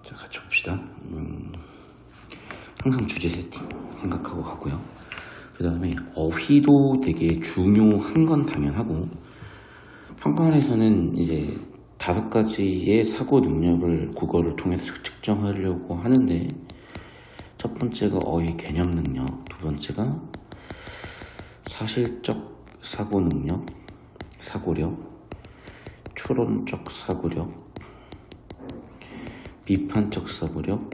자, 같이 봅시다. 항상 주제 세팅 생각하고 가고요. 그 다음에 어휘도 되게 중요한 건 당연하고, 평가원에서는 이제 5가지의 사고 능력을 국어를 통해서 측정하려고 하는데, 첫 번째가 어휘 개념 능력, 두 번째가 사실적 사고 능력, 사고력, 추론적 사고력, 비판적 사고력,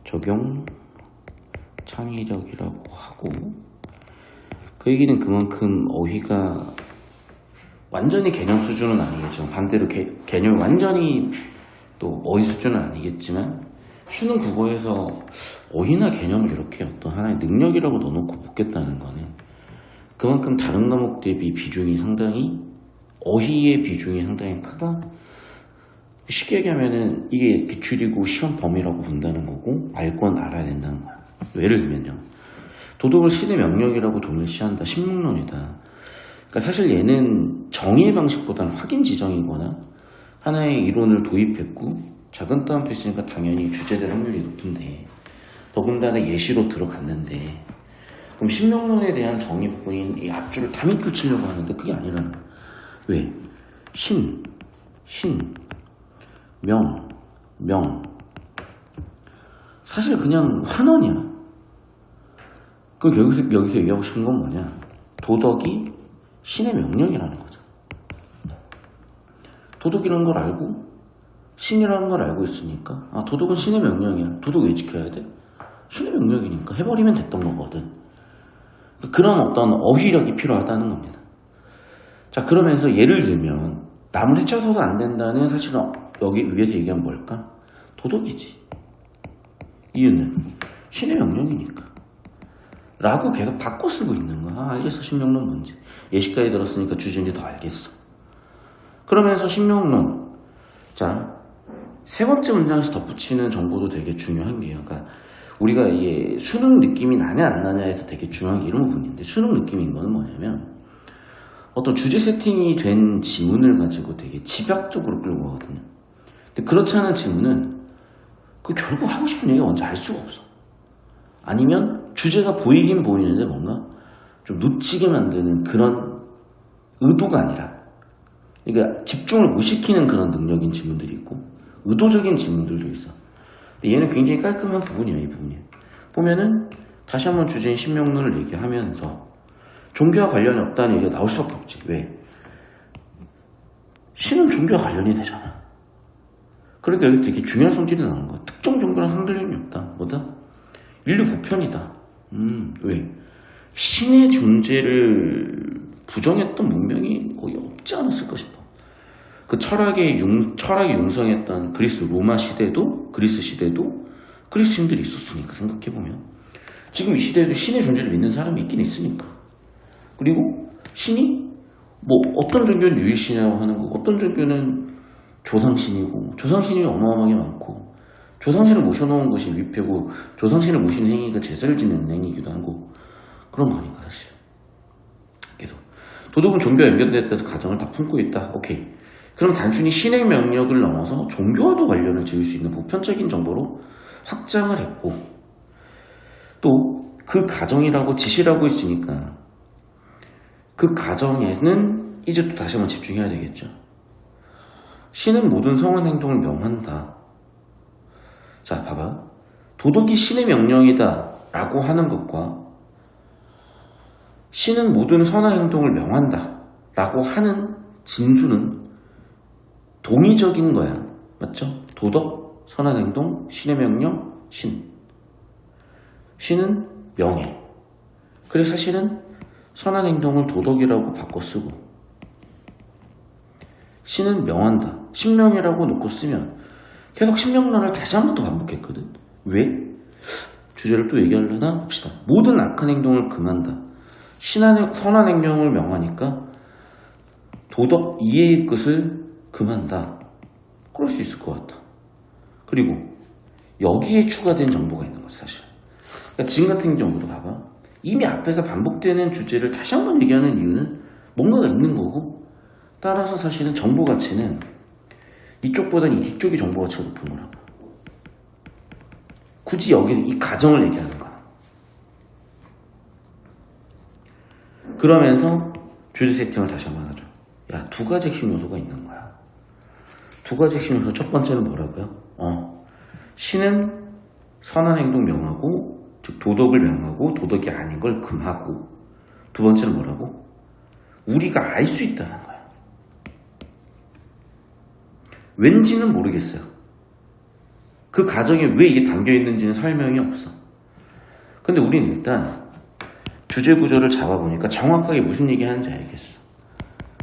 적용 창의력이라고 하고, 그 얘기는 그만큼 어휘가 완전히 개념 수준은 아니겠지만, 반대로 개념이 완전히 또 어휘 수준은 아니겠지만, 수능 국어에서 어휘나 개념을 이렇게 어떤 하나의 능력이라고 넣어놓고 묻겠다는 거는 그만큼 다른 과목 대비 비중이 상당히, 어휘의 비중이 상당히 크다. 쉽게 얘기하면은 이게 기출이고 시험 범위라고 본다는 거고, 알 건 알아야 된다는 거야. 예를 들면요, 도덕을 신의 명령이라고 동일시한다, 신명론이다. 그러니까 사실 얘는 정의 방식보다는 확인 지정이거나 하나의 이론을 도입했고 작은 따옴표 있으니까 당연히 주제될 확률이 높은데, 더군다나 예시로 들어갔는데, 그럼 신명론에 대한 정의 부분인 이 앞줄을 다 밑줄 하는데 그게 아니라는 거야. 왜? 명. 사실 그냥 환원이야. 그럼 여기서 얘기하고 싶은 건 뭐냐? 도덕이 신의 명령이라는 거죠. 도덕이라는 걸 알고, 신이라는 걸 알고 있으니까, 아, 도덕은 신의 명령이야. 도덕 왜 지켜야 돼? 신의 명령이니까 해버리면 됐던 거거든. 그런 어떤 어휘력이 필요하다는 겁니다. 자, 그러면서 예를 들면 남을 해쳐서도 안 된다는, 사실은 여기 위에서 얘기한 뭘까? 도덕이지. 이유는 신의 명령이니까 라고 계속 바꿔 쓰고 있는 거야. 아, 알겠어. 신명론 뭔지. 예시까지 들었으니까 주제인지 더 알겠어. 그러면서 신명론, 자, 세 번째 문장에서 덧붙이는 정보도 되게 중요한 게요. 그러니까 우리가 이게 수능 느낌이 나냐 안 나냐에서 되게 중요한 게 이런 부분인데, 수능 느낌인 거는 뭐냐면 어떤 주제 세팅이 된 지문을 가지고 되게 집약적으로 끌고 가거든요. 근데 그렇지 않은 지문은 그 결국 하고 싶은 얘기가 뭔지 알 수가 없어. 아니면 주제가 보이긴 보이는데 뭔가 좀 놓치게 만드는 그런 의도가 아니라, 그러니까 집중을 못 시키는 그런 능력인 지문들이 있고 의도적인 지문들도 있어. 근데 얘는 굉장히 깔끔한 부분이야. 이 부분이 보면은 다시 한번 주제인 신명론을 얘기하면서 종교와 관련이 없다는 얘기가 나올 수밖에 없지. 왜? 신은 종교와 관련이 되잖아. 그러니까 여기 되게 중요한 성질이 나오는 거야. 특정 종교랑 상관련이 없다. 뭐다? 인류 보편이다. 왜? 신의 존재를 부정했던 문명이 거의 없지 않았을까 싶어. 그 철학이 융성했던 로마 시대도, 그리스 시대도 그리스 신들이 있었으니까, 생각해보면. 지금 이 시대에도 신의 존재를 믿는 사람이 있긴 있으니까. 그리고 신이 뭐 어떤 종교는 유일신이라고 하는 거고, 어떤 종교는 조상신이고, 조상신이 어마어마하게 많고, 조상신을 모셔놓은 것이 위패고, 조상신을 모시는 행위가 제사를 지내는 행위이기도 하고, 그런 거니까 사실. 계속 도덕은 종교와 연결됐다는 가정을 다 품고 있다. 오케이. 그럼 단순히 신의 명령을 넘어서 종교와도 관련을 지을 수 있는 보편적인 정보로 확장을 했고, 또 그 가정이라고 지시라고 있으니까 그 가정에는 이제 또 다시 한번 집중해야 되겠죠. 신은 모든 성원 행동을 명한다. 자, 봐봐. 도덕이 신의 명령이다 라고 하는 것과 신은 모든 선한 행동을 명한다 라고 하는 진수는 동의적인 거야. 맞죠? 도덕, 선한 행동, 신의 명령, 신은 명예. 그래서 사실은 선한 행동을 도덕이라고 바꿔 쓰고, 신은 명한다, 신명이라고 놓고 쓰면 계속 신명론을 다시 한 번 더 반복했거든. 왜? 주제를 또 얘기하려나? 봅시다. 모든 악한 행동을 금한다. 선한 행동을 명하니까 도덕 이해의 끝을 금한다. 그럴 수 있을 것 같아. 그리고 여기에 추가된 정보가 있는 거지, 사실. 그러니까 지금 같은 경우도 봐봐. 이미 앞에서 반복되는 주제를 다시 한번 얘기하는 이유는 뭔가가 있는 거고, 따라서 사실은 정보 가치는 이쪽보다는 이 뒤쪽이 정보 가치가 높은 거라고. 굳이 여기 이 가정을 얘기하는 거야. 그러면서 주제 세팅을 다시 한번 하죠. 야, 두 가지 핵심 요소가 있는 거야. 두 가지 핵심 요소. 첫 번째는 뭐라고요? 신은 선한 행동 명하고, 즉 도덕을 명하고 도덕이 아닌 걸 금하고, 두 번째는 뭐라고? 우리가 알 수 있다는 거야. 왠지는 모르겠어요. 그 가정에 왜 이게 담겨 있는지는 설명이 없어. 근데 우리는 일단 주제 구조를 잡아보니까 정확하게 무슨 얘기 하는지 알겠어.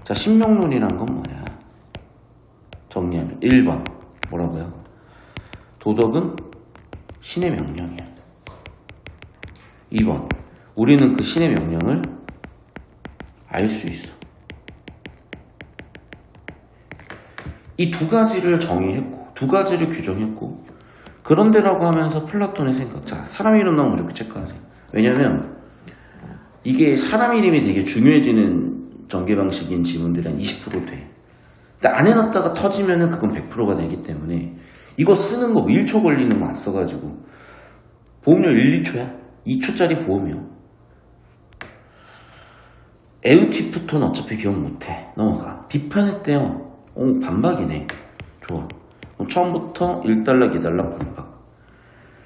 자, 신명론이란 건 뭐야? 정리하면 1번 뭐라고요? 도덕은 신의 명령이야. 2번 우리는 그 신의 명령을 알 수 있어. 이 두 가지를 정의했고, 두 가지를 규정했고, 그런데라고 하면서 플라톤의 생각. 자, 사람 이름 나오면 무조건 체크하세요. 왜냐면 이게 사람 이름이 되게 중요해지는 전개 방식인 지문들이 한 20% 돼. 근데 안 해놨다가 터지면은 그건 100%가 되기 때문에 이거 쓰는 거 1초 걸리는 거 안 써가지고 보험료 1, 2초야. 2초짜리 보험료. 에우티프톤 어차피 기억 못해. 넘어가. 비판했대요. 반박이네. 좋아. 처음부터 1달러, 2달러 반박.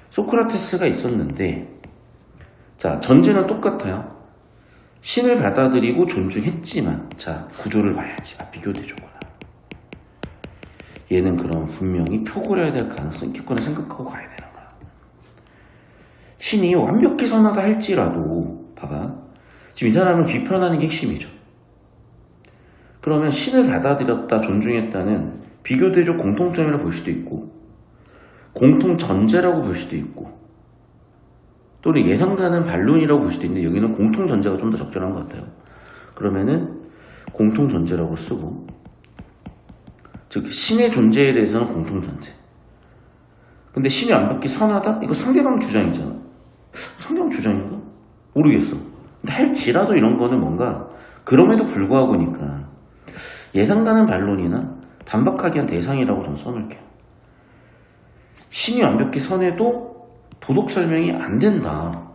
소크라테스가 있었는데, 자, 전제는 똑같아요. 신을 받아들이고 존중했지만, 자, 구조를 봐야지. 비교대조구나. 얘는 그럼 분명히 표고려야 될 가능성이 있겠구나 생각하고 가야 되는 거야. 신이 완벽히 선하다 할지라도, 봐봐. 지금 이 사람을 비판하는 게 핵심이죠. 그러면 신을 받아들였다, 존중했다는 비교대적 공통점이라고 볼 수도 있고, 공통전제라고 볼 수도 있고, 또는 예상가는 반론이라고 볼 수도 있는데 여기는 공통전제가 좀 더 적절한 것 같아요. 그러면은 공통전제라고 쓰고, 즉 신의 존재에 대해서는 공통전제. 근데 신이 완벽히 선하다? 이거 상대방 주장이잖아. 상대방 주장인가? 모르겠어. 근데 할지라도 이런 거는 뭔가 그럼에도 불구하고니까 예상가는 반론이나 반박하기 위한 대상이라고 저는 써놓을게요. 신이 완벽히 선해도 도덕 설명이 안 된다.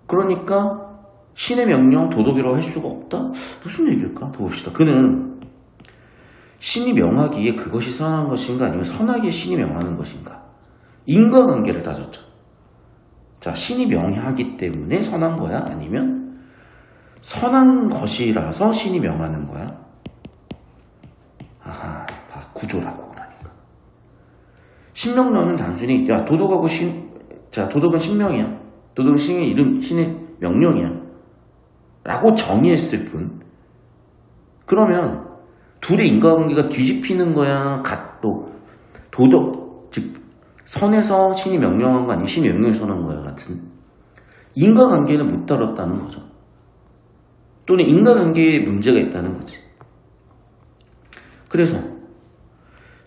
그러니까 신의 명령 도덕이라고 할 수가 없다? 무슨 얘기일까? 더 봅시다. 그는 신이 명하기에 그것이 선한 것인가 아니면 선하기에 신이 명하는 것인가? 인과관계를 따졌죠. 자, 신이 명하기 때문에 선한 거야? 아니면 선한 것이라서 신이 명하는 거야? 아하, 봐, 구조라고 그러니까. 신명론은 단순히 야, 도덕하고 도덕은 신명이야. 도덕은 신의 이름, 신의 명령이야. 라고 정의했을 뿐. 그러면 둘의 인과관계가 뒤집히는 거야? 도덕, 즉 선에서 신이 명령한 거 아니면 신이 명령해서 선한 거야 같은 인과관계는 못 다뤘다는 거죠. 또는 인과관계에 문제가 있다는 거지. 그래서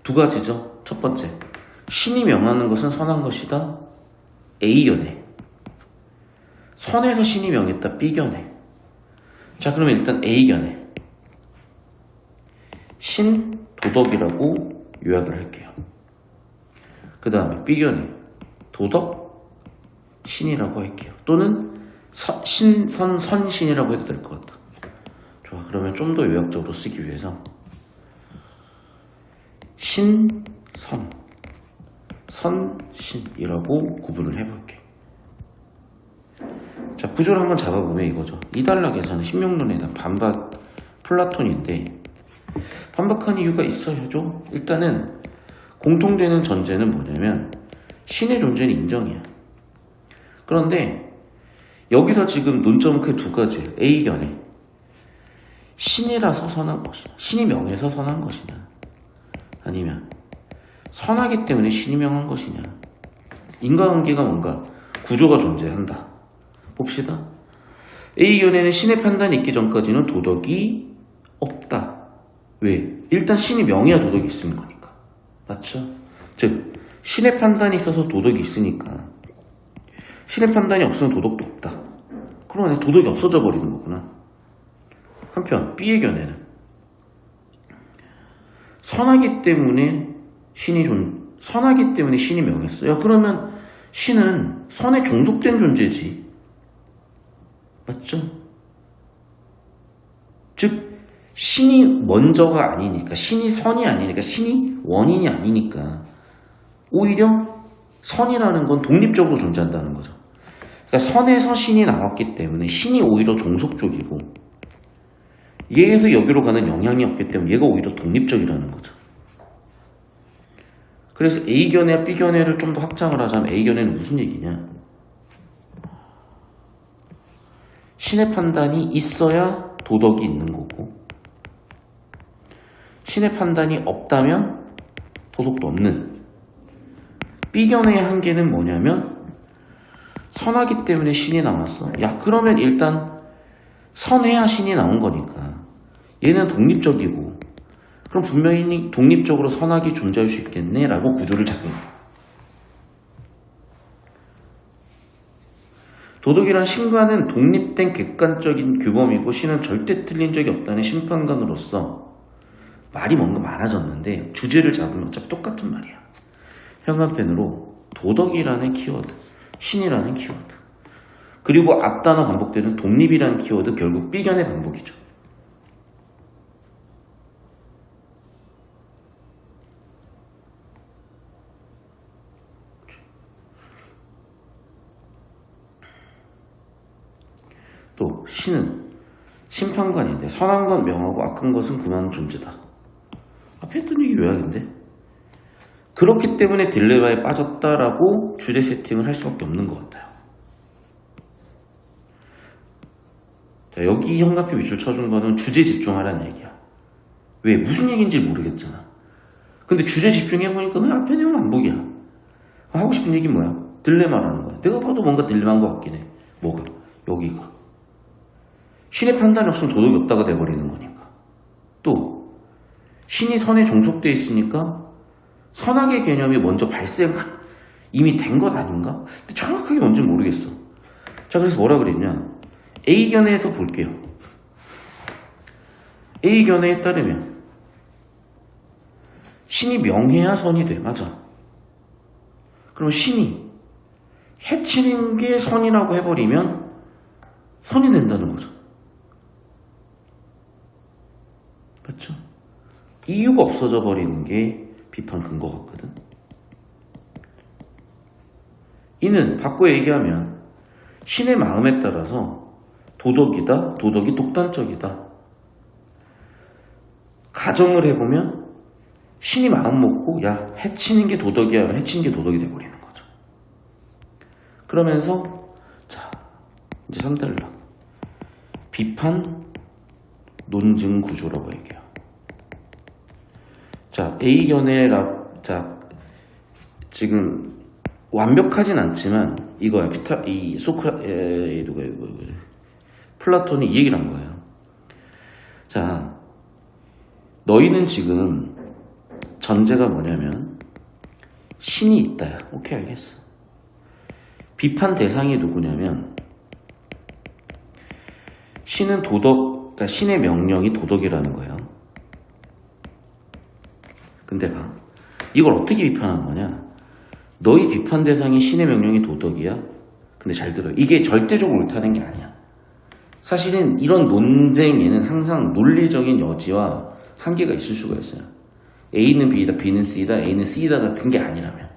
두 가지죠. 첫 번째, 신이 명하는 것은 선한 것이다. A견해. 선에서 신이 명했다. B견해. 자, 그러면 일단 A견해. 신, 도덕이라고 요약을 할게요. 그 다음에 B견해. 도덕, 신이라고 할게요. 또는 선신이라고 해도 될 것 같다. 좋아, 그러면 좀 더 요약적으로 쓰기 위해서 신, 신이라고 구분을 해볼게. 자, 구조를 한번 잡아보면 이거죠. 이달라 계산은 신명론에 대한 반박 플라톤인데, 반박한 이유가 있어야죠. 일단은 공통되는 전제는 뭐냐면 신의 존재는 인정이야. 그런데 여기서 지금 논점은 크게 두 가지예요. A견에 신이라서 선한 것이냐, 신이 명해서 선한 것이냐, 아니면 선하기 때문에 신이 명한 것이냐. 인과관계가 뭔가 구조가 존재한다. 봅시다. A견에는 신의 판단이 있기 전까지는 도덕이 없다. 왜? 일단 신이 명해야 도덕이 있는 거니까. 맞죠? 즉 신의 판단이 있어서 도덕이 있으니까 신의 판단이 없으면 도덕도 없다. 그러면 도덕이 없어져 버리는 거구나. 한편 B의 견해는 선하기 때문에 신이 명했어. 야, 그러면 신은 선에 종속된 존재지. 맞죠? 즉, 신이 먼저가 아니니까, 신이 선이 아니니까, 신이 원인이 아니니까, 오히려 선이라는 건 독립적으로 존재한다는 거죠. 그러니까 선에서 신이 나왔기 때문에 신이 오히려 종속적이고, 얘에서 여기로 가는 영향이 없기 때문에 얘가 오히려 독립적이라는 거죠. 그래서 A견해와 B견해를 좀 더 확장을 하자면 A견해는 무슨 얘기냐? 신의 판단이 있어야 도덕이 있는 거고, 신의 판단이 없다면 도덕도 없는. B견해의 한계는 뭐냐면 선하기 때문에 신이 나왔어. 야, 그러면 일단 선해야 신이 나온 거니까 얘는 독립적이고, 그럼 분명히 독립적으로 선하게 존재할 수 있겠네 라고 구조를 잡는 거야. 도덕이란 신과는 독립된 객관적인 규범이고 신은 절대 틀린 적이 없다는 심판관으로서 말이 뭔가 많아졌는데 주제를 잡으면 어차피 똑같은 말이야. 현관펜으로 도덕이라는 키워드, 신이라는 키워드, 그리고 앞단어 반복되는 독립이라는 키워드, 결국 B견의 반복이죠. 또 신은 심판관인데 선한 건 명하고 악한 것은 그만 존재다. 앞에 했던 얘기 요약인데, 그렇기 때문에 딜레마에 빠졌다라고 주제 세팅을 할 수밖에 없는 것 같아요. 자, 여기 현관표 밑줄 쳐준 거는 주제 집중하라는 얘기야. 왜? 무슨 얘기인지 모르겠잖아. 근데 주제 집중해보니까 그냥 앞에 내용 반복이야. 하고 싶은 얘기는 뭐야? 딜레마라는 거야. 내가 봐도 뭔가 딜레마인 것 같긴 해. 뭐가? 여기가. 신의 판단이 없으면 도덕이 없다가 돼버리는 거니까. 또 신이 선에 종속되어 있으니까 선악의 개념이 먼저 이미 된 것 아닌가? 근데 정확하게 뭔지는 모르겠어. 자, 그래서 뭐라 그랬냐? A견해에서 볼게요. A견해에 따르면 신이 명해야 선이 돼. 맞아. 그럼 신이 해치는 게 선이라고 해버리면 선이 된다는 거죠. 그렇죠? 이유가 없어져 버리는 게 비판 근거 같거든. 이는 바꿔 얘기하면 신의 마음에 따라서 도덕이다, 도덕이 독단적이다. 가정을 해보면 신이 마음 먹고 야, 해치는 게 도덕이야, 해치는 게 도덕이 돼버리는 거죠. 그러면서 자, 이제 3단락 비판 논증 구조라고 얘기해요. 자, 자, 지금 완벽하진 않지만 이거야. 플라톤이 이 얘기를 한 거예요. 자, 너희는 지금 전제가 뭐냐면 신이 있다야. 오케이, 알겠어. 비판 대상이 누구냐면 신은 그러니까 신의 명령이 도덕이라는 거예요. 근데 봐, 이걸 어떻게 비판하는 거냐? 너희 비판 대상이 신의 명령이 도덕이야? 근데 잘 들어. 이게 절대적으로 옳다는 게 아니야. 사실은 이런 논쟁에는 항상 논리적인 여지와 한계가 있을 수가 있어요. A는 B다, B는 C다, A는 C다 같은 게 아니라면.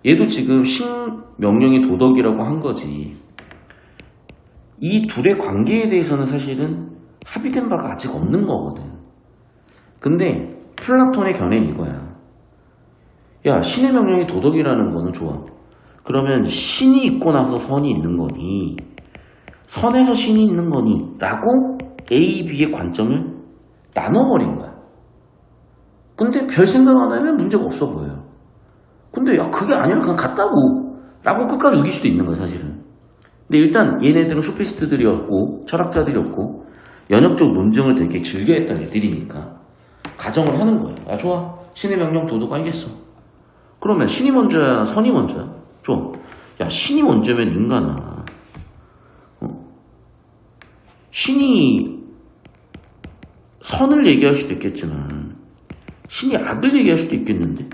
얘도 지금 신 명령이 도덕이라고 한 거지. 이 둘의 관계에 대해서는 사실은 합의된 바가 아직 없는 거거든. 근데 플라톤의 견해는 이거야. 야, 신의 명령이 도덕이라는 거는 좋아. 그러면 신이 있고 나서 선이 있는 거니, 선에서 신이 있는 거니 라고 A, B의 관점을 나눠버린 거야. 근데 별 생각 안 하면 문제가 없어 보여요. 근데 야, 그게 아니라 그냥 같다고 라고 끝까지 우길 수도 있는 거야, 사실은. 근데 일단 얘네들은 소피스트들이었고 철학자들이었고 연역적 논증을 되게 즐겨했던 애들이니까 가정을 하는 거예요. 아, 좋아. 신의 명령 도덕 알겠어. 그러면 신이 먼저야, 선이 먼저야? 좋아. 야, 신이 먼저면 인간아. 신이 선을 얘기할 수도 있겠지만 신이 악을 얘기할 수도 있겠는데?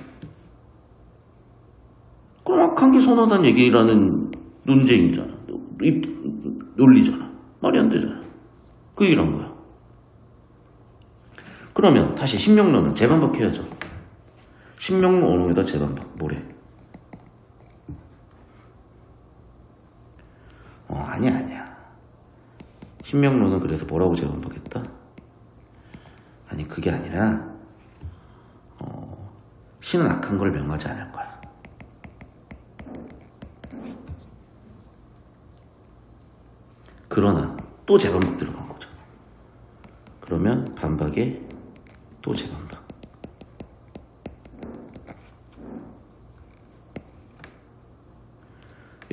그럼 악한 게 선하다는 얘기라는 논쟁이잖아. 논리잖아. 말이 안 되잖아. 그 얘기란 거야. 그러면 다시 신명론은 재반박해야죠. 신명론 언어에다 재반박. 뭐래? 아니야. 신명론은 그래서 뭐라고 재반박했다? 아니, 그게 아니라 신은 악한 걸 명하지 않을 거야. 그러나 또 재반박 들어간 거죠. 그러면 반박에 또 재반박.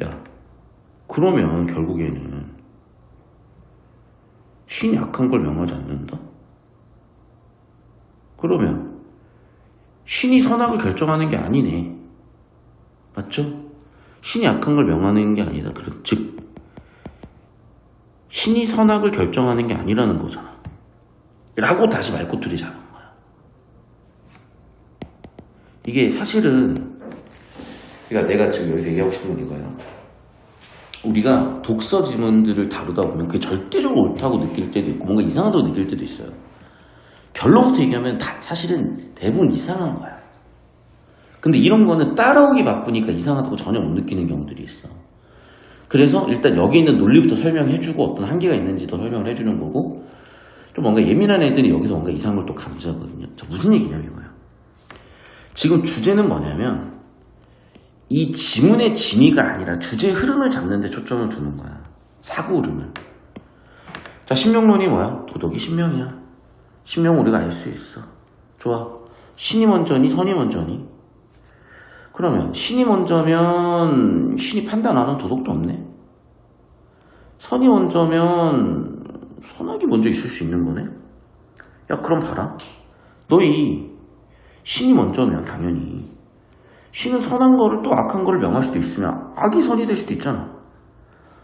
야, 그러면 결국에는 신이 악한 걸 명하지 않는다? 그러면 신이 선악을 결정하는 게 아니네. 맞죠? 신이 악한 걸 명하는 게 아니다. 즉 신이 선악을 결정하는 게 아니라는 거잖아. 라고 다시 말꼬투리 잡은 거야. 이게 사실은 그러니까 내가 지금 여기서 얘기하고 싶은 건 이거예요. 우리가 독서 지문들을 다루다 보면 그게 절대적으로 옳다고 느낄 때도 있고 뭔가 이상하다고 느낄 때도 있어요. 결론부터 얘기하면 사실은 대부분 이상한 거야. 근데 이런 거는 따라오기 바쁘니까 이상하다고 전혀 못 느끼는 경우들이 있어. 그래서 일단 여기 있는 논리부터 설명해주고 어떤 한계가 있는지도 설명을 해주는 거고, 좀 뭔가 예민한 애들이 여기서 뭔가 이상한 걸 또 감지하거든요. 자, 무슨 얘기냐면 이거예요. 지금 주제는 뭐냐면 이 지문의 진위가 아니라 주제의 흐름을 잡는 데 초점을 두는 거야. 사고 흐름을. 자, 신명론이 뭐야? 도덕이 신명이야. 신명 우리가 알 수 있어. 좋아. 신이 먼저니 선이 먼저니? 그러면 신이 먼저면 신이 판단하는 도덕도 없네. 선이 먼저면 선악이 먼저 있을 수 있는 거네. 야, 그럼 봐라. 너희 신이 먼저면 당연히 신은 선한 거를 또 악한 거를 명할 수도 있으면 악이 선이 될 수도 있잖아.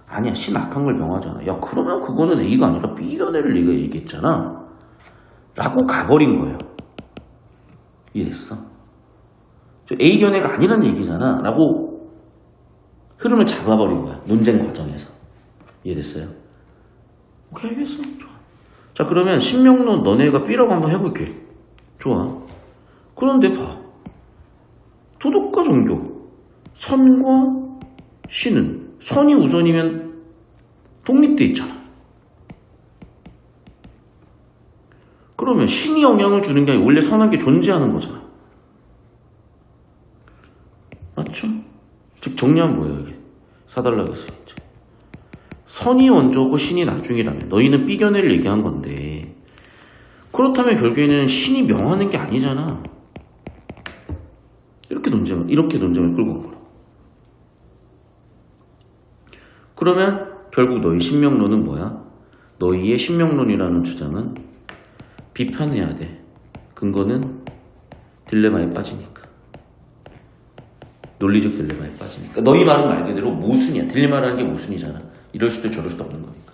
아니야, 신 악한 걸 명하잖아. 야, 그러면 그거는 A가 아니라 B견해를 네가 얘기했잖아 라고 가버린 거예요. 이해됐어? A견해가 아니라는 얘기잖아 라고 흐름을 잡아버린 거야. 논쟁 과정에서. 이해됐어요? 오케이, 알겠어. 좋아. 자, 그러면 신명론 너네가 B라고 한번 해볼게. 좋아. 그런데 봐. 도덕과 종교, 선과 신은 선이 우선이면 독립돼 있잖아. 그러면 신이 영향을 주는 게 아니라 원래 선한 게 존재하는 거잖아. 맞죠? 즉 정리하면 뭐예요 이게? 사달락에서 이제 선이 먼저고 신이 나중이라면 너희는 B견해를 얘기한 건데, 그렇다면 결국에는 신이 명하는 게 아니잖아. 이렇게 논쟁을 끌고 온 거야. 그러면 결국 너희 신명론은 뭐야? 너희의 신명론이라는 주장은 비판해야 돼. 근거는 딜레마에 빠지니까. 논리적 딜레마에 빠지니까. 너희 말은 말 그대로 모순이야. 딜레마라는 게 모순이잖아. 이럴 수도 저럴 수도 없는 거니까.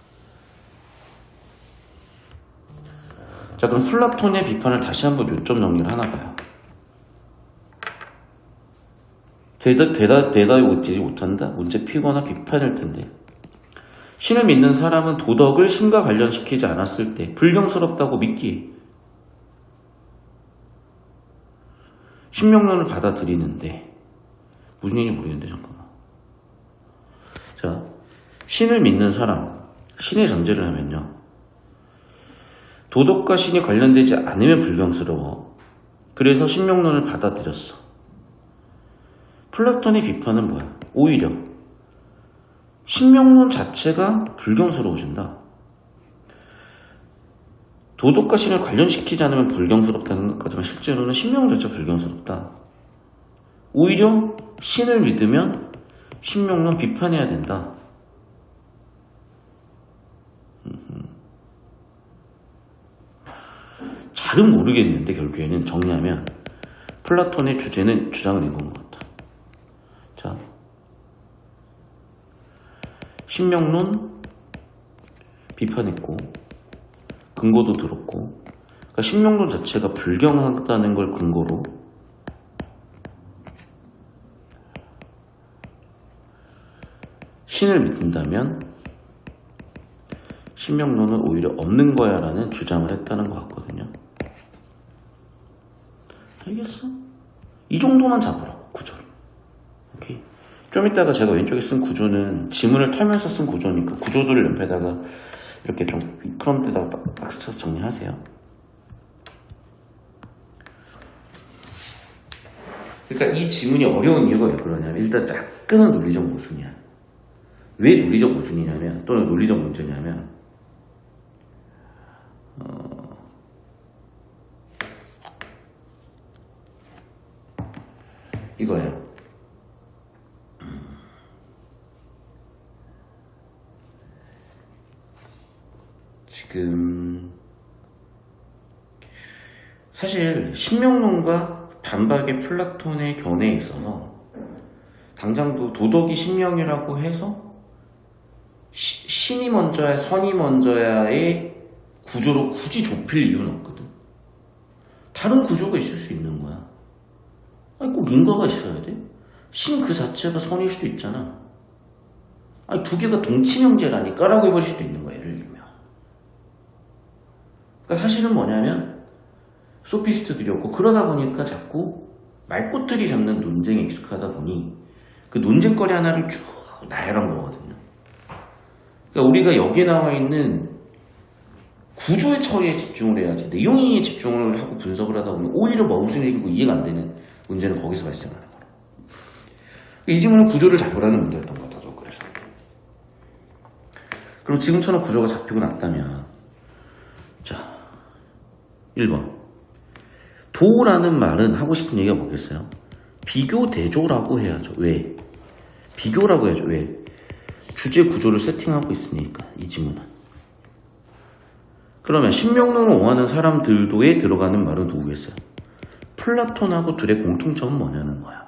자, 그럼 플라톤의 비판을 다시 한번 요점 정리를 하나 봐요. 대답이 못한다? 문제 피거나 비판일 텐데. 신을 믿는 사람은 도덕을 신과 관련시키지 않았을 때 불경스럽다고 믿기에 신명론을 받아들이는데, 무슨 얘기인지 모르겠는데 잠깐만. 자, 신을 믿는 사람, 신의 전제를 하면요, 도덕과 신이 관련되지 않으면 불경스러워. 그래서 신명론을 받아들였어. 플라톤의 비판은 뭐야? 오히려 신명론 자체가 불경스러워진다. 도덕과 신을 관련시키지 않으면 불경스럽다 생각하지만 실제로는 신명론 자체가 불경스럽다. 오히려 신을 믿으면 신명론 비판해야 된다. 잘은 모르겠는데 결국에는 정리하면 플라톤의 주장은 이건 것 같다. 자, 신명론 비판했고 근거도 들었고 그러니까 신명론 자체가 불경하다는 걸 근거로 신을 믿는다면 신명론은 오히려 없는 거야 라는 주장을 했다는 것 같거든요. 알겠어? 이 정도만 잡으라고, 구조를. 오케이? 좀 이따가 제가 왼쪽에 쓴 구조는 지문을 털면서 쓴 구조니까 구조들을 옆에다가 이렇게 좀 크롬에다가 박스 쳐서 정리하세요. 그러니까 이 지문이 어려운 이유가 왜 그러냐면 일단 약간은 논리적 모순이야. 왜 논리적 모순이냐면 또는 논리적 문제냐면 이거예요. 지금 사실 신명론과 반박의 플라톤의 견해에 있어서 당장도 도덕이 신명이라고 해서 신이 먼저야 선이 먼저야의 구조로 굳이 좁힐 이유는 없거든. 다른 구조가 있을 수 있는 거야. 아니 꼭 인과가 있어야 돼? 신 그 자체가 선일 수도 있잖아. 아니 두 개가 동치명제라니까 라고 해버릴 수도 있는 거야, 예를 들면. 그러니까 사실은 뭐냐면 소피스트들이었고 그러다 보니까 자꾸 말꼬투리 잡는 논쟁에 익숙하다 보니 그 논쟁거리 하나를 쭉 나열한 거거든요. 그러니까 우리가 여기에 나와 있는 구조의 처리에 집중을 해야지 내용에 집중을 하고 분석을 하다 보면 오히려 무슨 얘기고 이해가 안 되는 문제는 거기서 발생하는 거라. 이 지문은 구조를 잡으라는 문제였던 것 같아요. 그래서 그럼 지금처럼 구조가 잡히고 났다면 자 1번 도라는 말은 하고 싶은 얘기가 뭐겠어요? 비교대조라고 해야죠. 왜? 비교라고 해야죠. 왜? 주제 구조를 세팅하고 있으니까 이 지문은. 그러면 신명론을 옹호하는 사람들도에 들어가는 말은 누구겠어요? 플라톤하고 둘의 공통점은 뭐냐는 거야.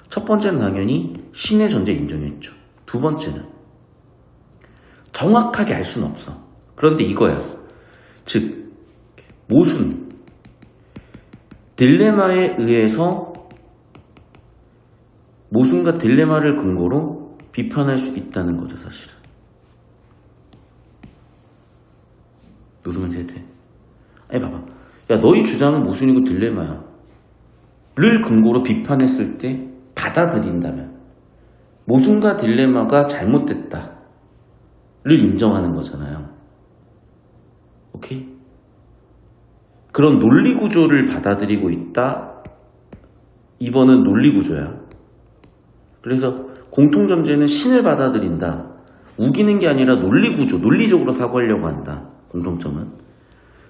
첫 번째는 당연히 신의 존재 인정했죠. 두 번째는 정확하게 알 수는 없어. 그런데 이거야. 즉 모순 딜레마에 의해서 모순과 딜레마를 근거로 비판할 수 있다는 거죠, 사실은. 무슨 말인지 돼? 아니 봐봐. 야 너희 주장은 모순이고 딜레마야 를 근거로 비판했을 때 받아들인다면 모순과 딜레마가 잘못됐다 를 인정하는 거잖아요. 오케이? 그런 논리구조를 받아들이고 있다. 이번은 논리구조야. 그래서 공통전제는 신을 받아들인다. 우기는 게 아니라 논리구조, 논리적으로 사고하려고 한다. 공통점은.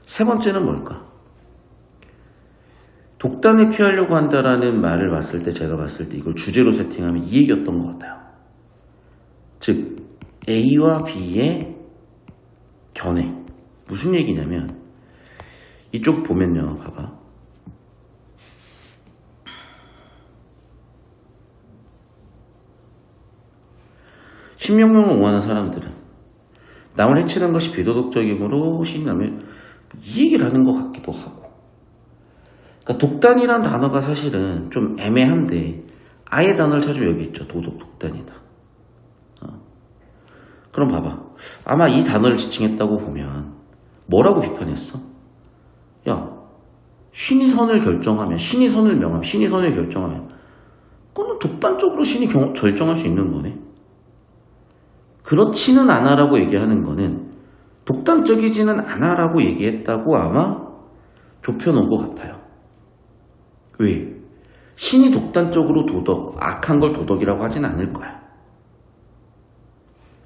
세 번째는 뭘까? 독단을 피하려고 한다라는 말을 봤을 때 제가 봤을 때 이걸 주제로 세팅하면 이 얘기였던 것 같아요. 즉 A와 B의 견해. 무슨 얘기냐면 이쪽 보면요. 봐봐. 신명론을 옹호하는 사람들은 남을 해치는 것이 비도덕적이므로 신임하면 이 얘기를 하는 것 같기도 하고. 그러니까 독단이란 단어가 사실은 좀 애매한데 아예 단어를 찾으면 여기 있죠. 도덕 독단이다. 그럼 봐봐. 아마 이 단어를 지칭했다고 보면 뭐라고 비판했어? 야, 신이 선을 결정하면, 신이 선을 명하면, 신이 선을 결정하면 그거는 독단적으로 신이 결정할 수 있는 거네. 그렇지는 않아라고 얘기하는 거는 독단적이지는 않아라고 얘기했다고 아마 좁혀놓은 것 같아요. 왜? 신이 독단적으로 도덕, 악한 걸 도덕이라고 하진 않을 거야.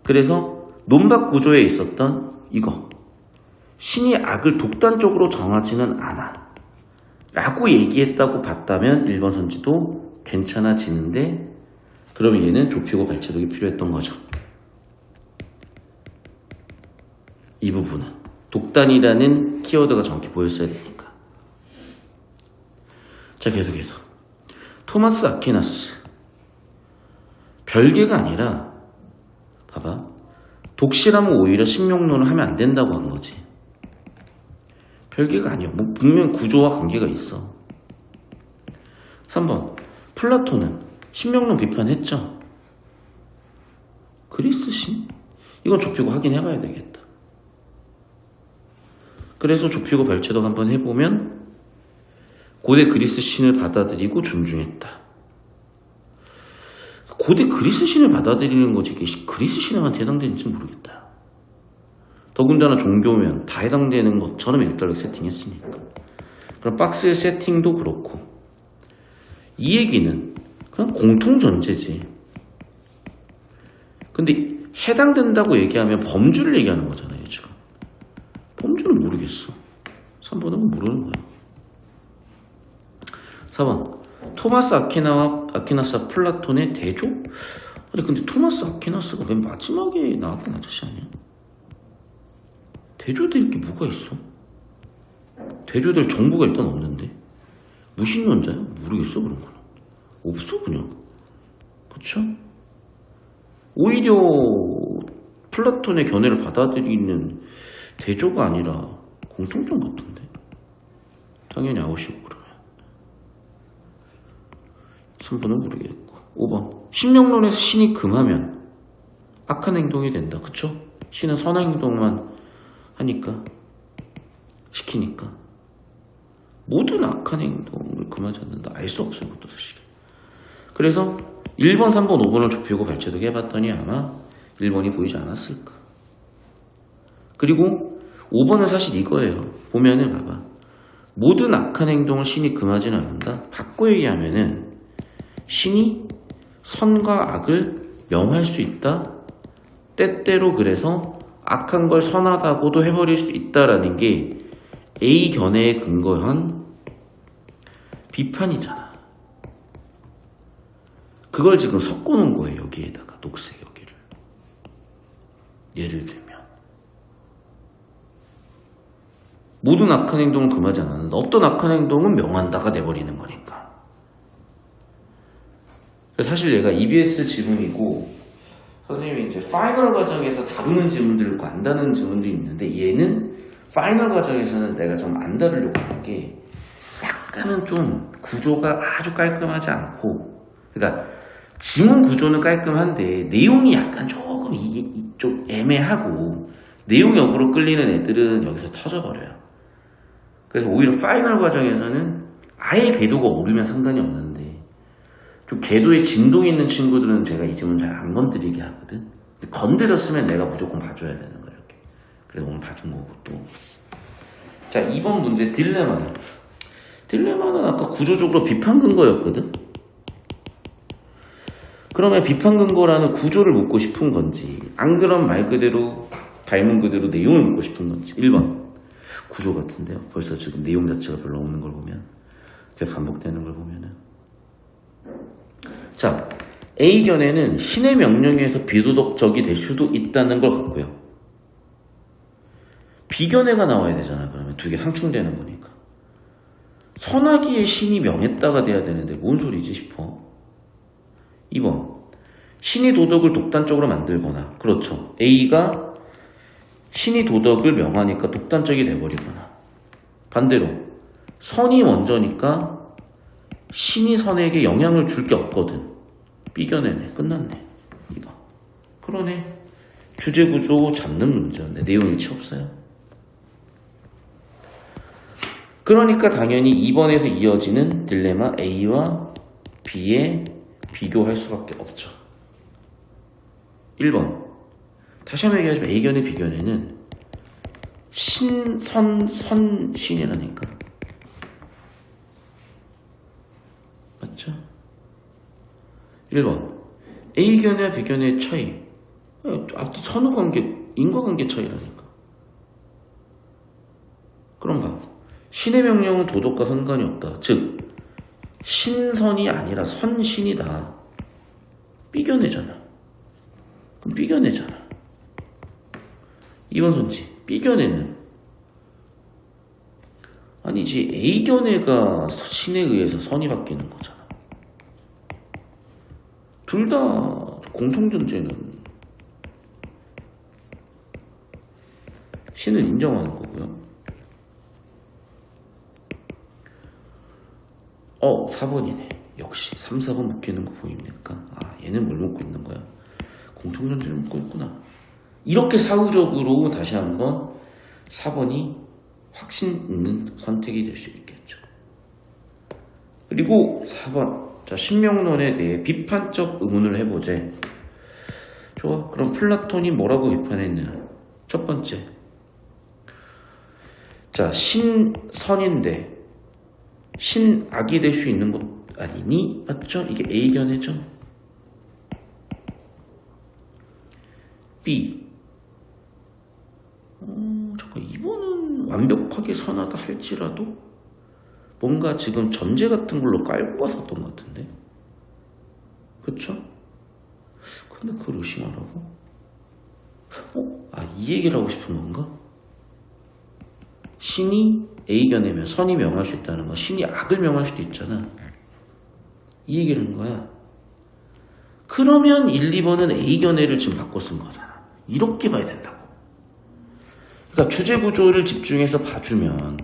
그래서 논박 구조에 있었던 이거 신이 악을 독단적으로 정하지는 않아 라고 얘기했다고 봤다면 1번 선지도 괜찮아지는데 그러면 얘는 좁히고 발췌독이 필요했던 거죠. 이 부분은 독단이라는 키워드가 정확히 보였어야 되니까. 자, 계속해서 토마스 아퀴나스 별개가 아니라 봐봐 독실하면 오히려 신명론을 하면 안 된다고 한 거지. 별개가 아니야. 뭐 분명 구조와 관계가 있어. 3번 플라톤은 신명론 비판했죠. 그리스 신? 이건 좁히고 확인해봐야 되겠다. 그래서 좁히고 발췌도 한번 해보면 고대 그리스 신을 받아들이고 존중했다. 고대 그리스 신을 받아들이는 거지 이게 그리스 신앙한테 해당되는지 모르겠다. 더군다나 종교면 다 해당되는 것처럼 일단을 세팅했으니까. 그럼 박스의 세팅도 그렇고 이 얘기는 그냥 공통전제지. 근데 해당된다고 얘기하면 범주를 얘기하는 거잖아요 지금. 범주는 모르겠어. 3번은 모르는 거야. 4번 토마스 아퀴나스와 플라톤의 대조? 아니 근데 토마스 아퀴나스가 맨 마지막에 나왔던 아저씨 아니야? 대조될 게 뭐가 있어? 대조될 정보가 일단 없는데 무신론자야? 모르겠어 그런 거는. 없어 그냥. 그쵸? 오히려 플라톤의 견해를 받아들이는 대조가 아니라 공통점 같은데. 당연히 아웃이고 그러면. 3번은 모르겠고. 5번 신명론에서 신이 금하면 악한 행동이 된다. 그쵸? 신은 선한 행동만 하니까 시키니까 모든 악한 행동을 금하지 않는다. 알 수 없어요 그것도 사실. 그래서 1번, 3번, 5번을 좁히고 발췌도 해봤더니 아마 1번이 보이지 않았을까. 그리고 5번은 사실 이거예요. 보면은 봐봐. 모든 악한 행동을 신이 금하지는 않는다. 바꿔 얘기하면은 신이 선과 악을 명할 수 있다. 때때로 그래서 악한 걸 선하다고도 해버릴 수 있다라는 게 A 견해에 근거한 비판이잖아. 그걸 지금 섞어놓은 거예요. 여기에다가 녹색 여기를. 예를 들면 모든 악한 행동을 금하지 않았는데 어떤 악한 행동은 명한다가 돼버리는 거니까. 사실 얘가 EBS 지문이고 선생님이 이제 파이널 과정에서 다루는 지문들이 있고 안 다루는 지문들이 있는데 얘는 파이널 과정에서는 내가 좀 안 다루려고 하는 게 약간은 좀 구조가 아주 깔끔하지 않고, 그러니까 지문 구조는 깔끔한데 내용이 약간 조금 이쪽 애매하고 내용이 역으로 끌리는 애들은 여기서 터져버려요. 그래서 오히려 파이널 과정에서는 아예 궤도가 오르면 상관이 없는데 좀 궤도에 진동이 있는 친구들은 제가 이 지문 잘 안 건드리게 하거든. 건드렸으면 내가 무조건 봐줘야 되는 거야 이렇게. 그래서 오늘 봐준 거고 또. 자 2번 문제 딜레마는 아까 구조적으로 비판 근거였거든. 그러면 비판 근거라는 구조를 묻고 싶은 건지 안 그럼 말 그대로 발문 그대로 내용을 묻고 싶은 건지. 1번 구조 같은데요. 벌써 지금 내용 자체가 별로 없는 걸 보면 계속 반복되는 걸 보면은. 자 A 견해는 신의 명령에 의해서 비도덕적이 될 수도 있다는 걸 같고요. B 견해가 나와야 되잖아. 그러면 두 개 상충되는 거니까. 선하기에 신이 명했다가 돼야 되는데 뭔 소리지 싶어. 2번 신이 도덕을 독단적으로 만들거나. 그렇죠. A가 신이 도덕을 명하니까 독단적이 돼버리거나 반대로 선이 먼저니까 신이 선에게 영향을 줄 게 없거든. B견해네. 끝났네. 2번. 그러네. 주제구조 잡는 문제였네. 내용 일치 없어요. 그러니까 당연히 2번에서 이어지는 딜레마 A와 B에 비교할 수밖에 없죠. 1번 다시 한번 얘기하자면 A견해 B견해는 신이라니까. 맞죠? 1번 A견해와 B견해의 차이. 선후관계, 인과관계 차이라니까. 그런가? 신의 명령은 도덕과 상관이 없다. 즉 신선이 아니라 선신이다. B견해잖아. 그럼 B견해잖아. 2번 선지. B견해는 아니지. A견해가 신에 의해서 선이 바뀌는 거잖아. 둘 다 공통존재는 신을 인정하는 거고요. 4번이네. 역시 3, 4번 묶이는 거 보입니까? 얘는 뭘 묶고 있는 거야? 공통전제를 묶고 있구나. 이렇게 사후적으로 다시 한번 4번이 확신 있는 선택이 될 수 있겠죠. 그리고 4번. 자, 신명론에 대해 비판적 의문을 해보재. 좋아. 그럼 플라톤이 뭐라고 비판했냐? 첫 번째. 자, 신선인데 신악이 될 수 있는 것 아니니? 맞죠? 이게 A견해죠? B. 잠깐, 이번은 완벽하게 선하다 할지라도 뭔가 지금 전제 같은 걸로 깔고 갔었던 것 같은데? 그쵸? 근데 그걸 의심하라고? 이 얘기를 하고 싶은 건가? 신이 A견이면 선이 명할 수 있다는 거, 신이 악을 명할 수도 있잖아. 이 얘기를 한 거야. 그러면 1, 2번은 A견해를 지금 바꿔 쓴 거잖아. 이렇게 봐야 된다고. 그러니까 주제 구조를 집중해서 봐주면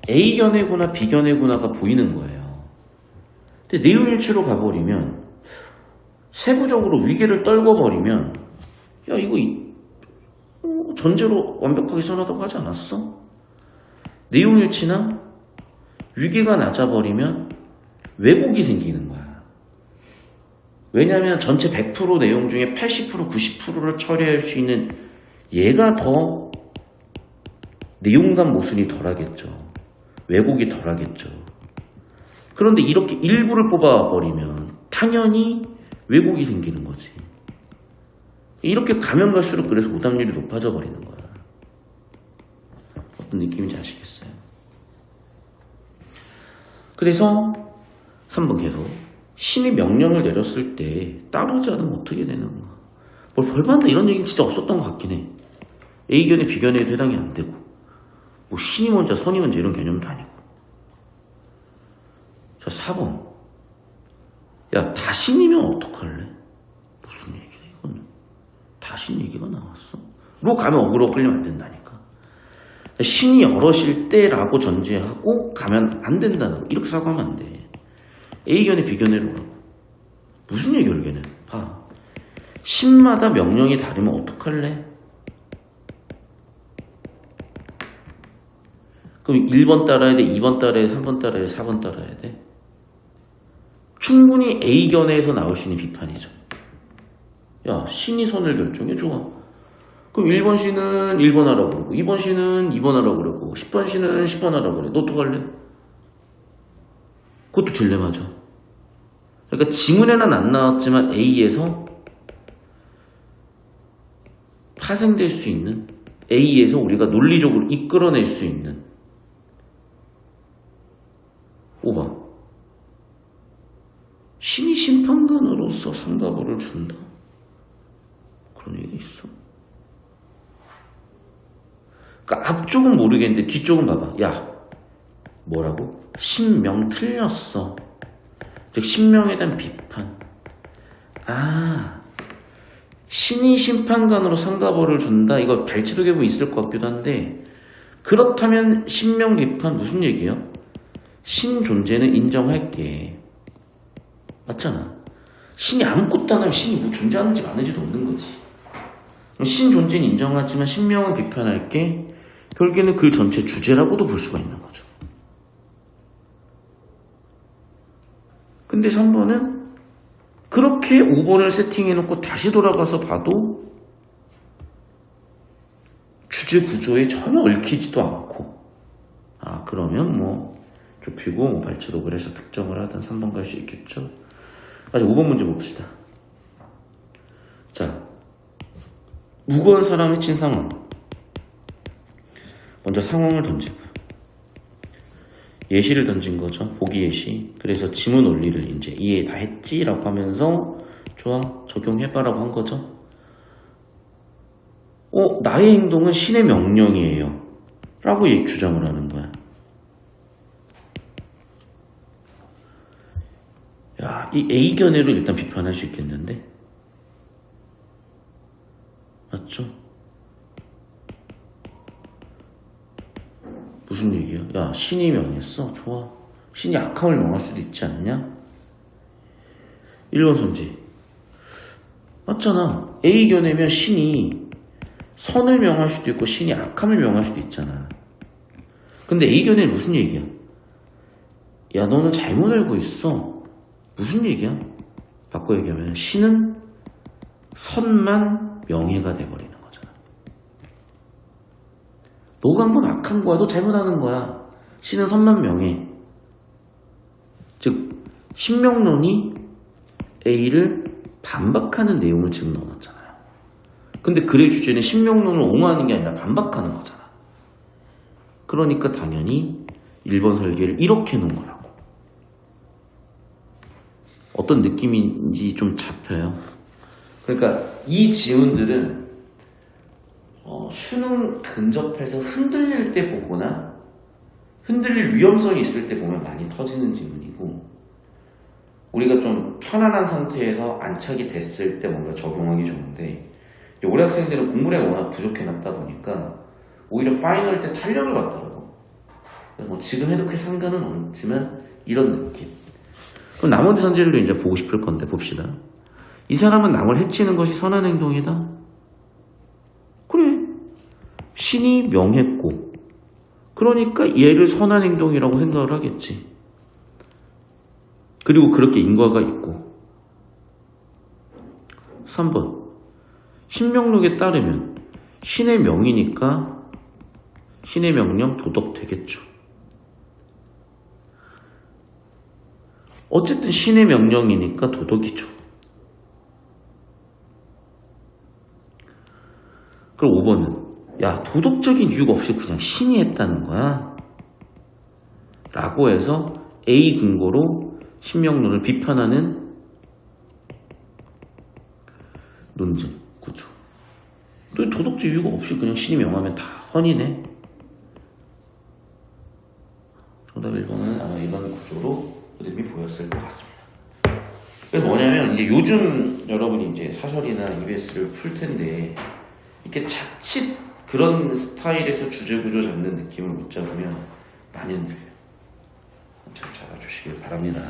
A견해구나 B견해구나가 보이는 거예요. 근데 내용일치로 가버리면 세부적으로 위계를 떨궈버리면 야, 이거 전제로 완벽하게 선하다고 하지 않았어? 내용일치나 위계가 낮아버리면 왜곡이 생기는 거야. 왜냐하면 전체 100% 내용 중에 80%, 90%를 처리할 수 있는 얘가 더 내용감 모순이 덜하겠죠. 왜곡이 덜하겠죠. 그런데 이렇게 일부를 뽑아버리면 당연히 왜곡이 생기는 거지. 이렇게 가면 갈수록 그래서 오답률이 높아져 버리는 거야. 어떤 느낌인지 아시겠어요? 그래서 3번 계속 신이 명령을 내렸을 때 따르지 않으면 어떻게 되는 거야? 뭘 벌받는다 이런 얘기는 진짜 없었던 것 같긴 해. A견에 B견에도 해당이 안 되고 뭐 신이 먼저 선이 먼저 이런 개념도 아니고. 자, 4번. 야, 다신이면 어떡할래? 무슨 얘기야 이건? 다신 얘기가 나왔어? 로 가면 어그로 끌리면 안 된다니까. 신이 여럿일 때라고 전제하고 가면 안 된다는 거. 이렇게 사고하면 안 돼. A견에 B견에로 가고. 무슨 얘기야 이게는? 봐. 신마다 명령이 다르면 어떡할래? 그럼 1번 따라야 돼? 2번 따라야 돼? 3번 따라야 돼? 4번 따라야 돼? 충분히 A견에서 나올 수 있는 비판이죠. 야, 신이 선을 결정해? 좋아. 그럼 1번 신은 1번 하라고 그러고 2번 신은 2번 하라고 그러고 10번 신은 10번 하라고 그래. 너 어떡할래? 그것도 딜레마죠. 그러니까 지문에는 안 나왔지만 A에서 파생될 수 있는, A에서 우리가 논리적으로 이끌어낼 수 있는 5번. 신이 심판관으로서 상가벌을 준다. 그런 얘기가 있어. 그러니까 앞쪽은 모르겠는데 뒤쪽은 봐봐. 야, 뭐라고? 신명 틀렸어. 즉 신명에 대한 비판. 신이 심판관으로 상가벌을 준다. 이거 발치록에 보면 있을 것 같기도 한데, 그렇다면 신명 비판 무슨 얘기예요? 신 존재는 인정할게. 맞잖아. 신이 아무것도 안 하면 신이 뭐 존재하는지 마는지도 없는 거지. 신 존재는 인정하지만 신명은 비판할게. 결국에는 그 전체 주제라고도 볼 수가 있는 거죠. 근데 3번은 그렇게 5번을 세팅해놓고 다시 돌아가서 봐도 주제 구조에 전혀 얽히지도 않고, 그러면 뭐 좁히고 뭐 발치록을 해서 특정을 하든 3번 갈 수 있겠죠. 5번 문제 봅시다. 자, 무거운 사람 해친 상황. 먼저 상황을 던지고요. 예시를 던진 거죠. 보기 예시. 그래서 지문 원리를 이제 이해 다 했지라고 하면서 좋아, 적용해봐라고 한 거죠. 나의 행동은 신의 명령이에요 라고 주장을 하는 거야. 야, 이 A견해로 일단 비판할 수 있겠는데? 맞죠? 무슨 얘기야? 야, 신이 명했어? 좋아. 신이 악함을 명할 수도 있지 않냐? 1번 선지. 맞잖아. A견에면 신이 선을 명할 수도 있고 신이 악함을 명할 수도 있잖아. 근데 A견에는 무슨 얘기야? 야, 너는 잘못 알고 있어. 무슨 얘기야? 바꿔 얘기하면 신은 선만 명예가 돼버리는 거잖아. 너가 한 건 악한 거야. 너 잘못하는 거야. 신은 선만 명예. 즉 신명론이 A를 반박하는 내용을 지금 넣어놨잖아요. 근데 글의 주제는 신명론을 옹호하는 게 아니라 반박하는 거잖아. 그러니까 당연히 1번 설계를 이렇게 놓은 거라고. 어떤 느낌인지 좀 잡혀요. 그러니까 이 지문들은 수능 근접해서 흔들릴 때 보거나 흔들릴 위험성이 있을 때 보면 많이 터지는 지문이고, 우리가 좀 편안한 상태에서 안착이 됐을 때 뭔가 적용하기 좋은데, 우리 학생들은 공부량이 워낙 부족해놨다 보니까 오히려 파이널 때 탄력을 받더라고. 뭐 지금 해도 크게 상관은 없지만 이런 느낌. 그럼 나머지 선지들도 이제 보고 싶을 건데 봅시다. 이 사람은 남을 해치는 것이 선한 행동이다? 그래. 신이 명했고, 그러니까 얘를 선한 행동이라고 생각을 하겠지. 그리고 그렇게 인과가 있고. 3번. 신명록에 따르면 신의 명이니까 신의 명령 도덕 되겠죠. 어쨌든 신의 명령이니까 도덕이죠. 그럼 5번은 야, 도덕적인 이유가 없이 그냥 신이 했다는 거야 라고 해서 A 근거로 신명론을 비판하는 논증 구조. 또 도덕적 이유가 없이 그냥 신이 명하면 다 선이네. 정답 1번은 아마 이런 구조로 그림이 보였을 것 같습니다. 그래서 뭐냐면 이제 요즘 여러분이 이제 사설이나 EBS를 풀 텐데 이렇게 자칫 그런 스타일에서 주제 구조 잡는 느낌을 못 잡으면 많이 흔들려요. 잘 잡아주시길 바랍니다.